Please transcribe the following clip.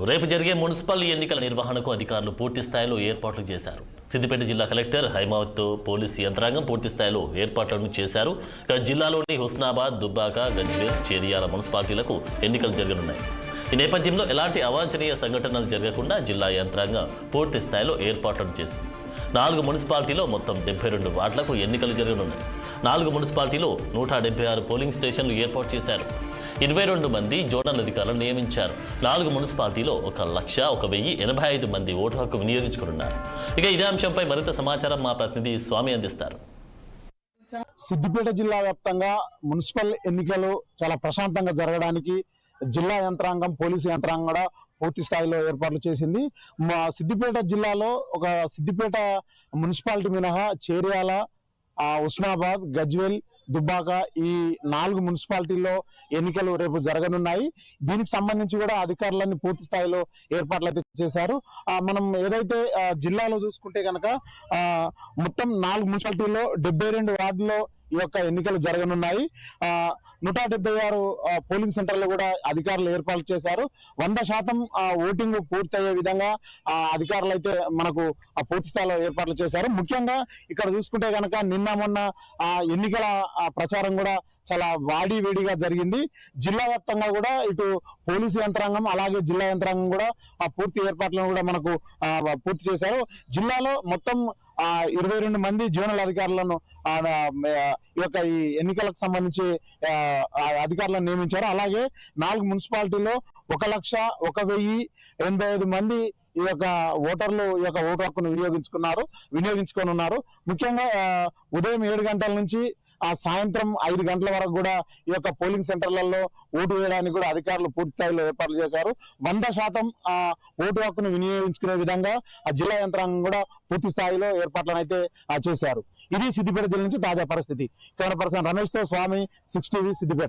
రేపు జరిగే మున్సిపల్ ఎన్నికల నిర్వహణకు అధికారులు పూర్తి స్థాయిలో ఏర్పాట్లు చేశారు. సిద్దిపేట జిల్లా కలెక్టర్ హైమావత్తో పోలీసు యంత్రాంగం పూర్తి స్థాయిలో ఏర్పాట్లను చేశారు. జిల్లాలోని హుస్నాబాద్, దుబ్బాక, గజ్వేల్, చేరియాల మున్సిపాలిటీలకు ఎన్నికలు జరగనున్నాయి. ఈ నేపథ్యంలో ఎలాంటి అవాంఛనీయ సంఘటనలు జరగకుండా జిల్లా యంత్రాంగం పూర్తి స్థాయిలో ఏర్పాట్లను చేసింది. 4 మున్సిపాలిటీలో మొత్తం 72 వార్డులకు ఎన్నికలు జరగనున్నాయి. 4 మున్సిపాలిటీలో 176 పోలింగ్ స్టేషన్లు ఏర్పాటు చేశారు. 22 మంది జోనల్ అధికారులను నియమించారు. 4 మున్సిపాలిటీలో 1,01,085 మంది ఓటు హక్కు వినియోగించుకున్నారు. ఇక ఇదే అంశంపై మరింత సమాచారం మా ప్రతినిధి స్వామి అందిస్తారు. సిద్దిపేట జిల్లా వ్యాప్తంగా మున్సిపల్ ఎన్నికలు చాలా ప్రశాంతంగా జరగడానికి జిల్లా యంత్రాంగం, పోలీసు యంత్రాంగం కూడా పూర్తి స్థాయిలో ఏర్పాట్లు చేసింది. మా సిద్దిపేట జిల్లాలో సిద్దిపేట మున్సిపాలిటీ మినహా చేర్యాల, ఉస్మాబాద్, గజ్వేల్, దుబ్బాక ఈ 4 మున్సిపాలిటీల్లో ఎన్నికలు రేపు జరగనున్నాయి. దీనికి సంబంధించి కూడా అధికారులన్నీ పూర్తి స్థాయిలో ఏర్పాట్లు అయితే చేశారు. మనం ఏదైతే జిల్లాలో చూసుకుంటే కనుక మొత్తం 4 మున్సిపాలిటీల్లో 72 వార్డుల్లో ఈ యొక్క ఎన్నికలు జరగనున్నాయి. 176 పోలింగ్ సెంటర్లు కూడా అధికారులు ఏర్పాటు చేశారు. 100% ఓటింగ్ పూర్తయ్యే విధంగా అధికారులు అయితే మనకు పూర్తి స్థాయిలో ఏర్పాట్లు చేశారు. ముఖ్యంగా ఇక్కడ చూసుకుంటే కనుక నిన్న మొన్న ఎన్నికల ప్రచారం కూడా చాలా వేడిగా జరిగింది. జిల్లా వ్యాప్తంగా కూడా ఇటు పోలీసు యంత్రాంగం అలాగే జిల్లా యంత్రాంగం కూడా పూర్తి ఏర్పాట్లను కూడా మనకు పూర్తి చేశారు. జిల్లాలో మొత్తం 22 మంది జోనల్ అధికారులను ఈ ఎన్నికలకు సంబంధించి అధికారులను నియమించారు. అలాగే 4 మున్సిపాలిటీలో 1,01,085 మంది ఈ యొక్క ఓటర్లు ఈ యొక్క ఓటు హక్కును వినియోగించుకోనున్నారు. ముఖ్యంగా ఉదయం 7 గంటల నుంచి సాయంత్రం 5 గంటల వరకు కూడా ఈ యొక్క పోలింగ్ సెంటర్లలో ఓటు వేయడానికి కూడా అధికారులు పూర్తి స్థాయిలో ఏర్పాట్లు చేశారు. 100% ఓటు హక్కును వినియోగించుకునే విధంగా జిల్లా యంత్రాంగం కూడా పూర్తి స్థాయిలో ఏర్పాట్లను అయితే చేశారు. ఇది సిద్దిపేట జిల్లా నుంచి తాజా పరిస్థితి. కెమెరా పర్సన్ రమేష్ తో స్వామి, 6 టీవీ, సిద్దిపేట.